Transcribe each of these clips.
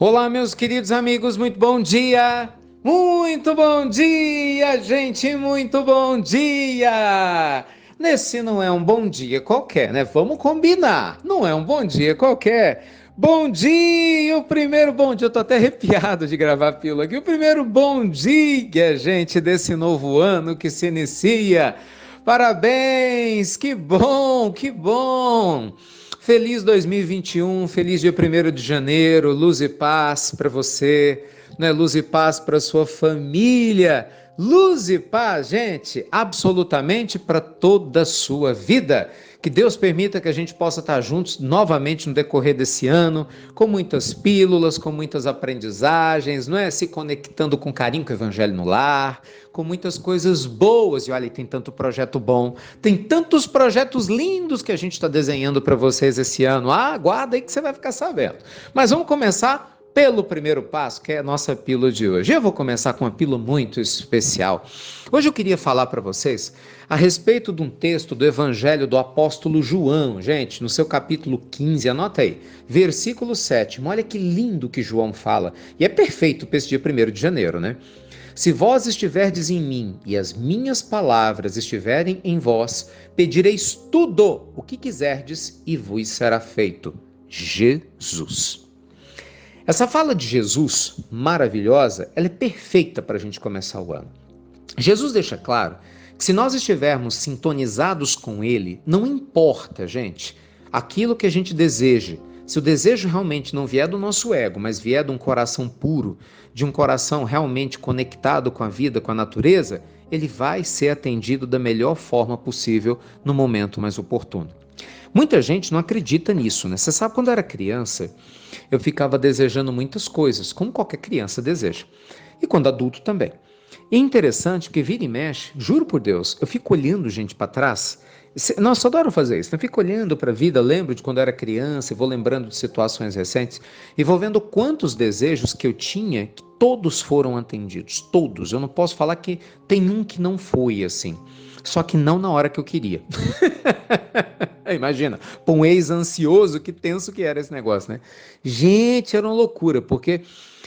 Olá, meus queridos amigos, muito bom dia! Muito bom dia, gente, muito bom dia! Nesse não é um bom dia qualquer, né? Vamos combinar, não é um bom dia qualquer. Bom dia, o primeiro bom dia, eu tô até arrepiado de gravar a pílula aqui. O primeiro bom dia, gente, desse novo ano que se inicia. Parabéns, que bom, que bom! Feliz 2021, feliz dia 1º de janeiro, luz e paz para você, né? Luz e paz para sua família, luz e paz, gente, absolutamente para toda a sua vida. Que Deus permita que a gente possa estar juntos novamente no decorrer desse ano, com muitas pílulas, com muitas aprendizagens, não é? Se conectando com carinho com o Evangelho no lar, com muitas coisas boas. E olha, tem tanto projeto bom, tem tantos projetos lindos que a gente está desenhando para vocês esse ano. Ah, aguarda aí que você vai ficar sabendo. Mas vamos começar pelo primeiro passo, que é a nossa pílula de hoje. Eu vou começar com uma pílula muito especial. Hoje eu queria falar para vocês a respeito de um texto do Evangelho do apóstolo João, gente, no seu capítulo 15, anota aí, versículo 7. Olha que lindo que João fala, e é perfeito para esse dia 1º de janeiro, né? Se vós estiverdes em mim e as minhas palavras estiverem em vós, pedireis tudo o que quiserdes e vos será feito. Jesus. Essa fala de Jesus, maravilhosa, ela é perfeita para a gente começar o ano. Jesus deixa claro que se nós estivermos sintonizados com Ele, não importa, gente, aquilo que a gente deseja. Se o desejo realmente não vier do nosso ego, mas vier de um coração puro, de um coração realmente conectado com a vida, com a natureza, ele vai ser atendido da melhor forma possível no momento mais oportuno. Muita gente não acredita nisso, né? Você sabe, quando eu era criança, eu ficava desejando muitas coisas, como qualquer criança deseja. E quando adulto também. E é interessante porque vira e mexe, juro por Deus, eu fico olhando gente para trás. Nossa, eu adoro fazer isso. Eu fico olhando para a vida, lembro de quando eu era criança, e vou lembrando de situações recentes, e vou vendo quantos desejos que eu tinha, que todos foram atendidos. Todos. Eu não posso falar que tem um que não foi assim. Só que não na hora que eu queria. Imagina, para um ex-ansioso, que tenso que era esse negócio, né? Gente, era uma loucura, porque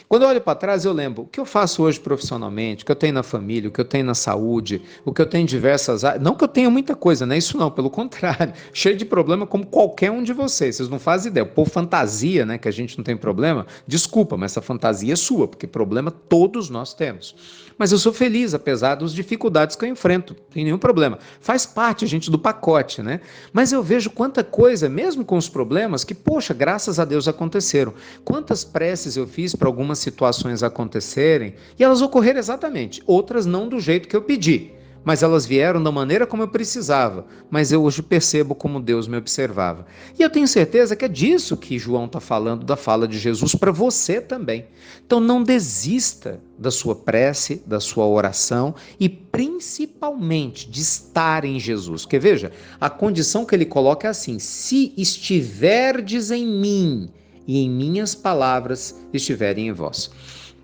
quando eu olho para trás, eu lembro o que eu faço hoje profissionalmente, o que eu tenho na família, o que eu tenho na saúde, o que eu tenho em diversas áreas. Não que eu tenha muita coisa, não é isso não, pelo contrário. Cheio de problema como qualquer um de vocês. Vocês não fazem ideia. O povo fantasia, né, que a gente não tem problema. Desculpa, mas essa fantasia é sua, porque problema todos nós temos. Mas eu sou feliz, apesar das dificuldades que eu enfrento. Não tem nenhum problema. Faz parte, gente, do pacote, né? Mas eu vejo quanta coisa, mesmo com os problemas, que, poxa, graças a Deus aconteceram. Quantas preces eu fiz para algumas situações acontecerem e elas ocorreram exatamente. Outras não do jeito que eu pedi, mas elas vieram da maneira como eu precisava. Mas eu hoje percebo como Deus me observava. E eu tenho certeza que é disso que João está falando, da fala de Jesus para você também. Então não desista da sua prece, da sua oração e principalmente de estar em Jesus. Porque veja, a condição que ele coloca é assim: se estiverdes em mim e em minhas palavras estiverem em vós.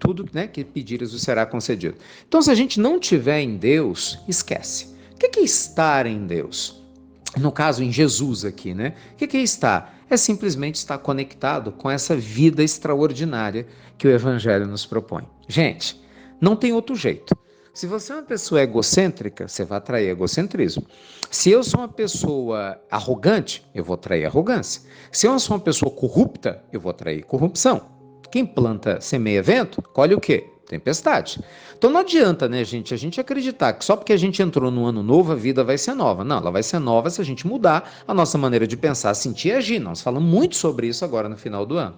Tudo, né, que pedires vos será concedido. Então, se a gente não tiver em Deus, esquece. O que é estar em Deus? No caso, em Jesus aqui, né? O que é estar? É simplesmente estar conectado com essa vida extraordinária que o Evangelho nos propõe. Gente, não tem outro jeito. Se você é uma pessoa egocêntrica, você vai atrair egocentrismo. Se eu sou uma pessoa arrogante, eu vou atrair arrogância. Se eu sou uma pessoa corrupta, eu vou atrair corrupção. Quem planta, semeia vento, colhe o quê? Tempestade. Então não adianta, né, gente, a gente acreditar que só porque a gente entrou no ano novo a vida vai ser nova. Não, ela vai ser nova se a gente mudar a nossa maneira de pensar, sentir e agir. Nós falamos muito sobre isso agora no final do ano.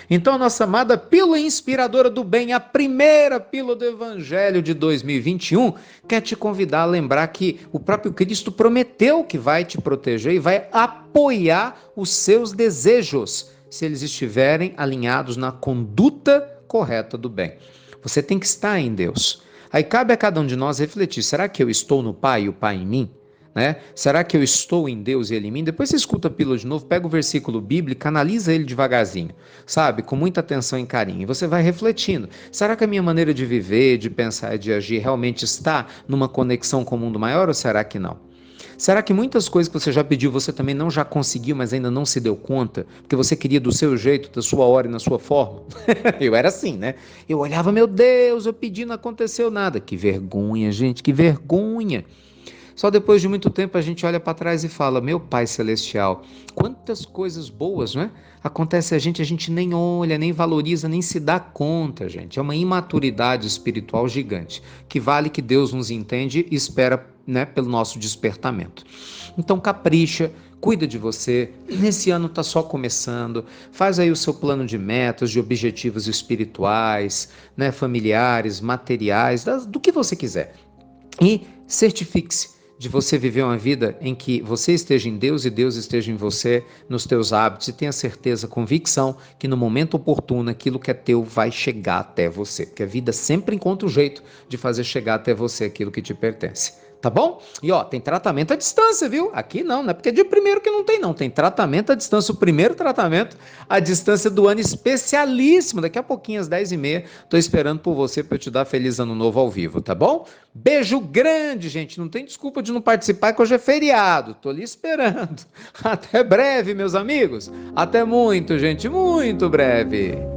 Então a nossa amada pílula inspiradora do bem, a primeira pílula do Evangelho de 2021, quer te convidar a lembrar que o próprio Cristo prometeu que vai te proteger e vai apoiar os seus desejos, se eles estiverem alinhados na conduta correta do bem. Você tem que estar em Deus. Aí cabe a cada um de nós refletir: será que eu estou no Pai e o Pai em mim? Né? Será que eu estou em Deus e Ele em mim? Depois você escuta a pílula de novo, pega o versículo bíblico, analisa ele devagarzinho, sabe? Com muita atenção e carinho. E você vai refletindo: será que a minha maneira de viver, de pensar e de agir realmente está numa conexão com o mundo maior ou será que não? Será que muitas coisas que você já pediu, você também não já conseguiu, mas ainda não se deu conta? Porque você queria do seu jeito, da sua hora e na sua forma? Eu era assim, né? Eu olhava, meu Deus, eu pedi, não aconteceu nada. Que vergonha, gente, que vergonha. Só depois de muito tempo a gente olha para trás e fala: Meu Pai Celestial, quantas coisas boas, né? Acontece a gente nem olha, nem valoriza, nem se dá conta, gente. É uma imaturidade espiritual gigante, que vale que Deus nos entende e espera, né, pelo nosso despertamento. Então capricha, cuida de você. Esse ano está só começando. Faz aí o seu plano de metas, de objetivos espirituais, né, familiares, materiais, do que você quiser. E certifique-se de você viver uma vida em que você esteja em Deus e Deus esteja em você, nos teus hábitos, e tenha certeza, convicção, que no momento oportuno aquilo que é teu vai chegar até você, porque a vida sempre encontra um jeito de fazer chegar até você aquilo que te pertence. Tá bom? E ó, tem tratamento à distância, viu? Aqui não é porque é de primeiro que não tem, não. Tem tratamento à distância, o primeiro tratamento à distância do ano especialíssimo. Daqui a pouquinho, às 10h30, tô esperando por você para eu te dar feliz ano novo ao vivo, tá bom? Beijo grande, gente. Não tem desculpa de não participar, que hoje é feriado. Tô ali esperando. Até breve, meus amigos. Até muito, gente. Muito breve.